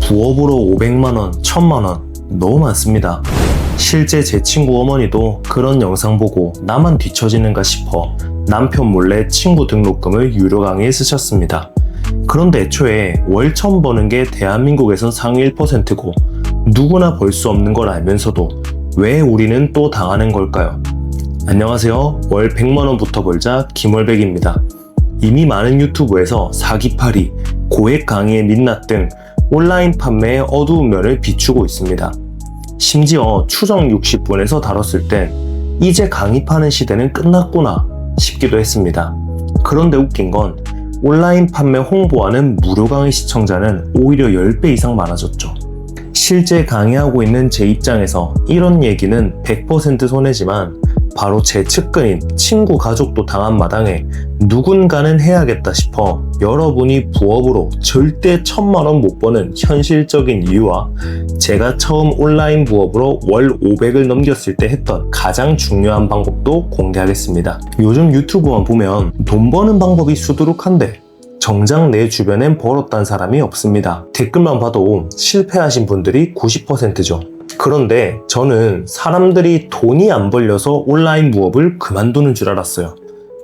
부업으로 500만원, 1000만원 너무 많습니다. 실제 제 친구 어머니도 그런 영상 보고 나만 뒤처지는가 싶어 남편 몰래 친구 등록금을 유료 강의에 쓰셨습니다. 그런데 애초에 월 처음 버는 게 대한민국에선 상위 1%고 누구나 벌 수 없는 걸 알면서도 왜 우리는 또 당하는 걸까요? 안녕하세요. 월 100만원부터 벌자 김월백입니다. 이미 많은 유튜브에서 사기팔이, 고액 강의의 민낯 등 온라인 판매의 어두운 면을 비추고 있습니다. 심지어 추정 60분에서 다뤘을 땐 이제 강의 파는 시대는 끝났구나 싶기도 했습니다. 그런데 웃긴 건 온라인 판매 홍보하는 무료 강의 시청자는 오히려 10배 이상 많아졌죠. 실제 강의하고 있는 제 입장에서 이런 얘기는 100% 손해지만 바로 제 측근인 친구 가족도 당한 마당에 누군가는 해야겠다 싶어 여러분이 부업으로 절대 1000만원 못 버는 현실적인 이유와 제가 처음 온라인 부업으로 월 500을 넘겼을 때 했던 가장 중요한 방법도 공개하겠습니다. 요즘 유튜브만 보면 돈 버는 방법이 수두룩한데 정작 내 주변엔 벌었단 사람이 없습니다. 댓글만 봐도 실패하신 분들이 90%죠. 그런데 저는 사람들이 돈이 안 벌려서 온라인 부업을 그만두는 줄 알았어요.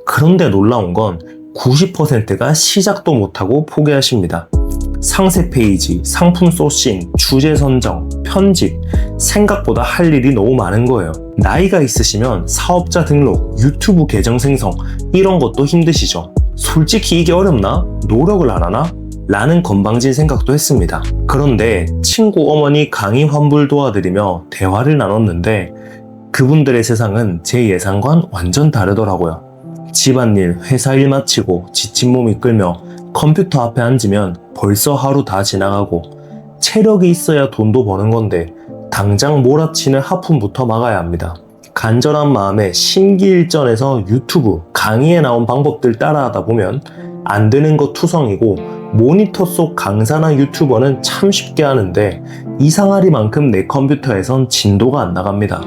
그런데 놀라운 건 90%가 시작도 못하고 포기하십니다. 상세 페이지, 상품 소싱, 주제 선정, 편집, 생각보다 할 일이 너무 많은 거예요. 나이가 있으시면 사업자 등록, 유튜브 계정 생성 이런 것도 힘드시죠. 솔직히 이게 어렵나? 노력을 안 하나? 라는 건방진 생각도 했습니다. 그런데 친구 어머니 강의 환불 도와드리며 대화를 나눴는데 그분들의 세상은 제 예상과는 완전 다르더라고요. 집안일, 회사 일 마치고 지친 몸이 끌며 컴퓨터 앞에 앉으면 벌써 하루 다 지나가고 체력이 있어야 돈도 버는 건데 당장 몰아치는 하품부터 막아야 합니다. 간절한 마음에 심기일전해서 유튜브 강의에 나온 방법들 따라하다 보면 안 되는 거 투성이고 모니터 속 강사나 유튜버는 참 쉽게 하는데 이상하리만큼 내 컴퓨터에선 진도가 안 나갑니다.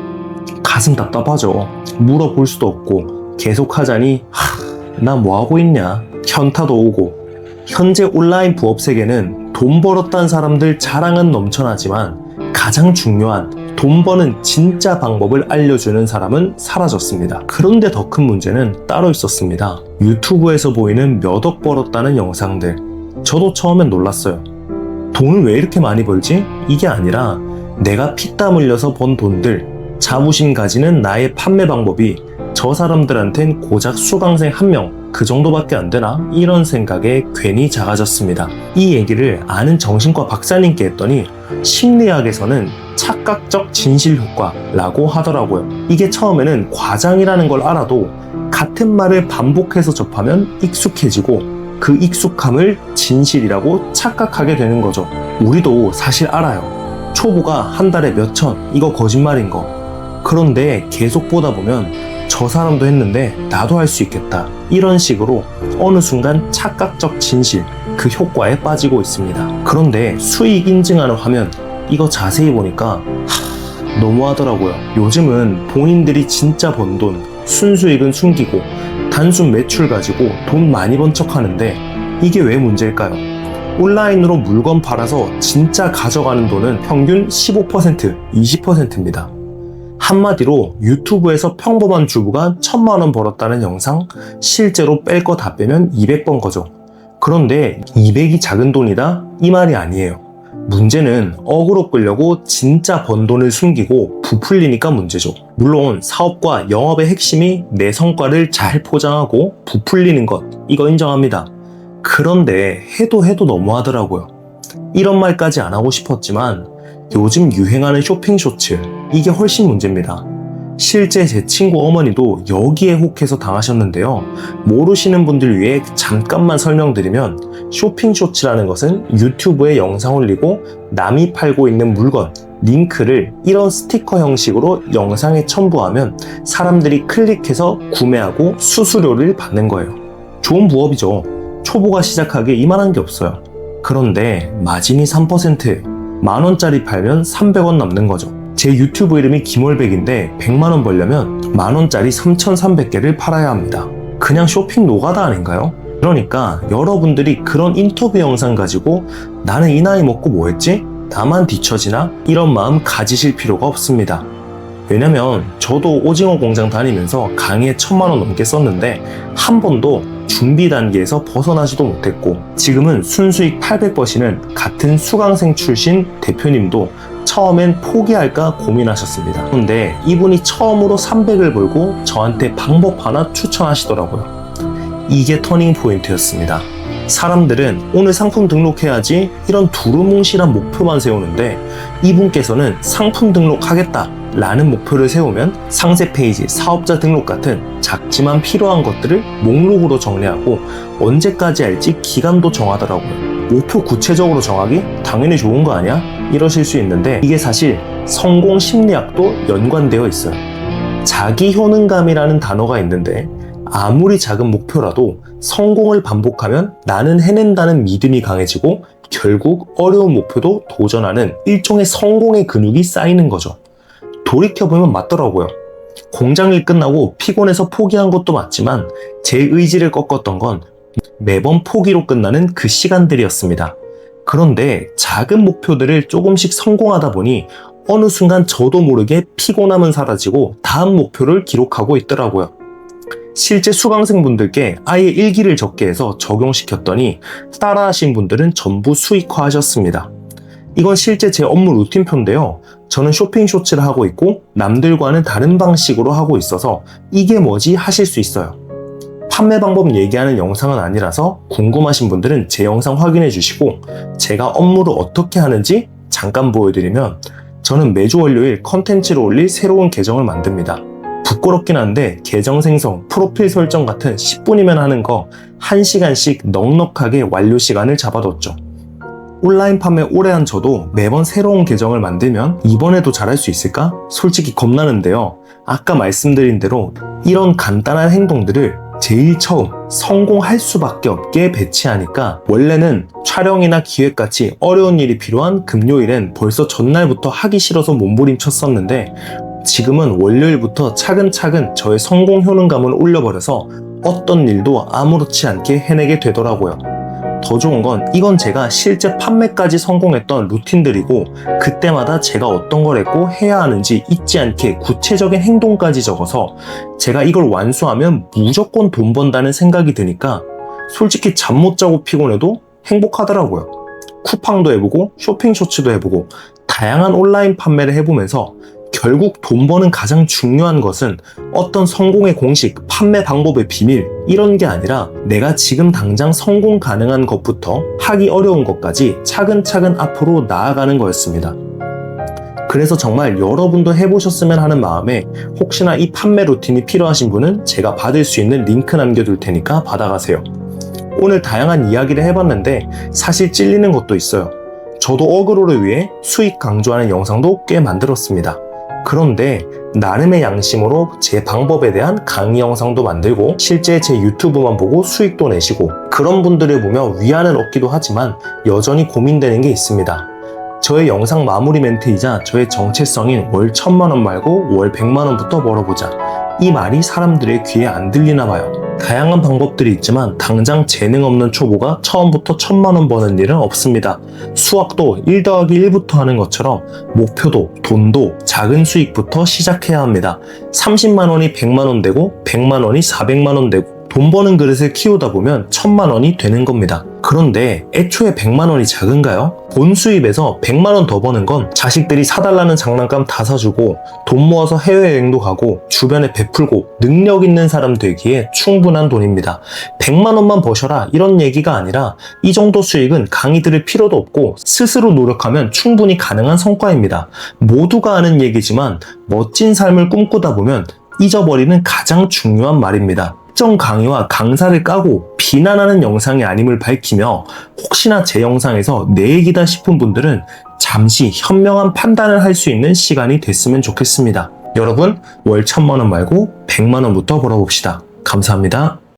가슴 답답하죠. 물어볼 수도 없고 계속 하자니 나 뭐하고 있냐 현타도 오고. 현재 온라인 부업 세계는 돈 벌었다는 사람들 자랑은 넘쳐나지만 가장 중요한 돈 버는 진짜 방법을 알려주는 사람은 사라졌습니다. 그런데 더 큰 문제는 따로 있었습니다. 유튜브에서 보이는 몇 억 벌었다는 영상들. 저도 처음엔 놀랐어요. 돈을 왜 이렇게 많이 벌지? 이게 아니라 내가 피땀 흘려서 번 돈들, 자부심 가지는 나의 판매 방법이 저 사람들한텐 고작 수강생 1명 그 정도밖에 안 되나? 이런 생각에 괜히 작아졌습니다. 이 얘기를 아는 정신과 박사님께 했더니 심리학에서는 착각적 진실 효과라고 하더라고요. 이게 처음에는 과장이라는 걸 알아도 같은 말을 반복해서 접하면 익숙해지고 그 익숙함을 진실이라고 착각하게 되는 거죠. 우리도 사실 알아요. 초보가 한 달에 몇천, 이거 거짓말인 거. 그런데 계속 보다 보면 저 사람도 했는데 나도 할 수 있겠다. 이런 식으로 어느 순간 착각적 진실, 그 효과에 빠지고 있습니다. 그런데 수익 인증하는 화면, 이거 자세히 보니까 너무하더라고요. 요즘은 본인들이 진짜 번 돈, 순수익은 숨기고 단순 매출 가지고 돈 많이 번 척 하는데 이게 왜 문제일까요? 온라인으로 물건 팔아서 진짜 가져가는 돈은 평균 15%, 20%입니다. 한마디로 유튜브에서 평범한 주부가 1000만원 벌었다는 영상 실제로 뺄 거 다 빼면 200번 거죠. 그런데 200이 작은 돈이다? 이 말이 아니에요. 문제는 억으로 끌려고 진짜 번 돈을 숨기고 부풀리니까 문제죠. 물론 사업과 영업의 핵심이 내 성과를 잘 포장하고 부풀리는 것, 이거 인정합니다. 그런데 해도 너무하더라고요. 이런 말까지 안 하고 싶었지만 요즘 유행하는 쇼핑 쇼츠, 이게 훨씬 문제입니다. 실제 제 친구 어머니도 여기에 혹해서 당하셨는데요. 모르시는 분들 위해 잠깐만 설명드리면 쇼핑 쇼츠라는 것은 유튜브에 영상 올리고 남이 팔고 있는 물건, 링크를 이런 스티커 형식으로 영상에 첨부하면 사람들이 클릭해서 구매하고 수수료를 받는 거예요. 좋은 부업이죠. 초보가 시작하기에 이만한 게 없어요. 그런데 마진이 3%예요. 만원짜리 팔면 300원 남는 거죠. 제 유튜브 이름이 김월백인데 100만원 벌려면 만원짜리 3,300개를 팔아야 합니다. 그냥 쇼핑 노가다 아닌가요? 그러니까 여러분들이 그런 인터뷰 영상 가지고 나는 이 나이 먹고 뭐 했지? 나만 뒤처지나? 이런 마음 가지실 필요가 없습니다. 왜냐면 저도 오징어 공장 다니면서 강의에 1000만 원 넘게 썼는데 한 번도 준비 단계에서 벗어나지도 못했고, 지금은 순수익 800버시는 같은 수강생 출신 대표님도 처음엔 포기할까 고민하셨습니다. 그런데 이분이 처음으로 300을 벌고 저한테 방법 하나 추천하시더라고요. 이게 터닝 포인트였습니다. 사람들은 오늘 상품 등록해야지 이런 두루뭉실한 목표만 세우는데, 이분께서는 상품 등록하겠다 라는 목표를 세우면 상세 페이지, 사업자 등록 같은 작지만 필요한 것들을 목록으로 정리하고 언제까지 할지 기간도 정하더라고요. 목표 구체적으로 정하기? 당연히 좋은 거 아니야? 이러실 수 있는데, 이게 사실 성공 심리학도 연관되어 있어요. 자기 효능감이라는 단어가 있는데, 아무리 작은 목표라도 성공을 반복하면 나는 해낸다는 믿음이 강해지고 결국 어려운 목표도 도전하는 일종의 성공의 근육이 쌓이는 거죠. 돌이켜보면 맞더라고요. 공장일 끝나고 피곤해서 포기한 것도 맞지만 제 의지를 꺾었던 건 매번 포기로 끝나는 그 시간들이었습니다. 그런데 작은 목표들을 조금씩 성공하다 보니 어느 순간 저도 모르게 피곤함은 사라지고 다음 목표를 기록하고 있더라고요. 실제 수강생분들께 아예 일기를 적게 해서 적용시켰더니 따라하신 분들은 전부 수익화하셨습니다. 이건 실제 제 업무 루틴표인데요. 저는 쇼핑 쇼츠를 하고 있고 남들과는 다른 방식으로 하고 있어서 이게 뭐지 하실 수 있어요. 판매 방법 얘기하는 영상은 아니라서 궁금하신 분들은 제 영상 확인해 주시고, 제가 업무를 어떻게 하는지 잠깐 보여드리면, 저는 매주 월요일 컨텐츠를 올릴 새로운 계정을 만듭니다. 부끄럽긴 한데 계정 생성, 프로필 설정 같은 10분이면 하는 거 1시간씩 넉넉하게 완료 시간을 잡아뒀죠. 온라인 판매 오래 한 저도 매번 새로운 계정을 만들면 이번에도 잘할 수 있을까? 솔직히 겁나는데요. 아까 말씀드린 대로 이런 간단한 행동들을 제일 처음 성공할 수밖에 없게 배치하니까, 원래는 촬영이나 기획같이 어려운 일이 필요한 금요일엔 벌써 전날부터 하기 싫어서 몸부림쳤었는데, 지금은 월요일부터 차근차근 저의 성공 효능감을 올려버려서 어떤 일도 아무렇지 않게 해내게 되더라고요. 더 좋은 건 이건 제가 실제 판매까지 성공했던 루틴들이고, 그때마다 제가 어떤 걸 했고 해야 하는지 잊지 않게 구체적인 행동까지 적어서 제가 이걸 완수하면 무조건 돈 번다는 생각이 드니까 솔직히 잠 못 자고 피곤해도 행복하더라고요. 쿠팡도 해보고 쇼핑 쇼츠도 해보고 다양한 온라인 판매를 해보면서 결국 돈 버는 가장 중요한 것은 어떤 성공의 공식, 판매 방법의 비밀 이런 게 아니라 내가 지금 당장 성공 가능한 것부터 하기 어려운 것까지 차근차근 앞으로 나아가는 거였습니다. 그래서 정말 여러분도 해보셨으면 하는 마음에, 혹시나 이 판매 루틴이 필요하신 분은 제가 받을 수 있는 링크 남겨둘 테니까 받아가세요. 오늘 다양한 이야기를 해봤는데 사실 찔리는 것도 있어요. 저도 어그로를 위해 수익 강조하는 영상도 꽤 만들었습니다. 그런데 나름의 양심으로 제 방법에 대한 강의 영상도 만들고 실제 제 유튜브만 보고 수익도 내시고, 그런 분들을 보며 위안을 얻기도 하지만 여전히 고민되는 게 있습니다. 저의 영상 마무리 멘트이자 저의 정체성인 월 1000만 원 말고 월 100만 원부터 벌어보자, 이 말이 사람들의 귀에 안 들리나 봐요. 다양한 방법들이 있지만 당장 재능 없는 초보가 처음부터 1000만 원 버는 일은 없습니다. 수학도 1 더하기 1부터 하는 것처럼 목표도 돈도 작은 수익부터 시작해야 합니다. 30만 원이 100만 원 되고 100만 원이 400만 원 되고 돈 버는 그릇을 키우다 보면 1000만 원이 되는 겁니다. 그런데 애초에 100만 원이 작은가요? 본 수입에서 100만 원 더 버는 건 자식들이 사달라는 장난감 다 사주고 돈 모아서 해외여행도 가고 주변에 베풀고 능력 있는 사람 되기에 충분한 돈입니다. 100만 원만 버셔라 이런 얘기가 아니라, 이 정도 수익은 강의 들을 필요도 없고 스스로 노력하면 충분히 가능한 성과입니다. 모두가 아는 얘기지만 멋진 삶을 꿈꾸다 보면 잊어버리는 가장 중요한 말입니다. 특정 강의와 강사를 까고 비난하는 영상이 아님을 밝히며, 혹시나 제 영상에서 내 얘기다 싶은 분들은 잠시 현명한 판단을 할 수 있는 시간이 됐으면 좋겠습니다. 여러분, 월 1000만 원 말고 100만 원부터 벌어봅시다. 감사합니다.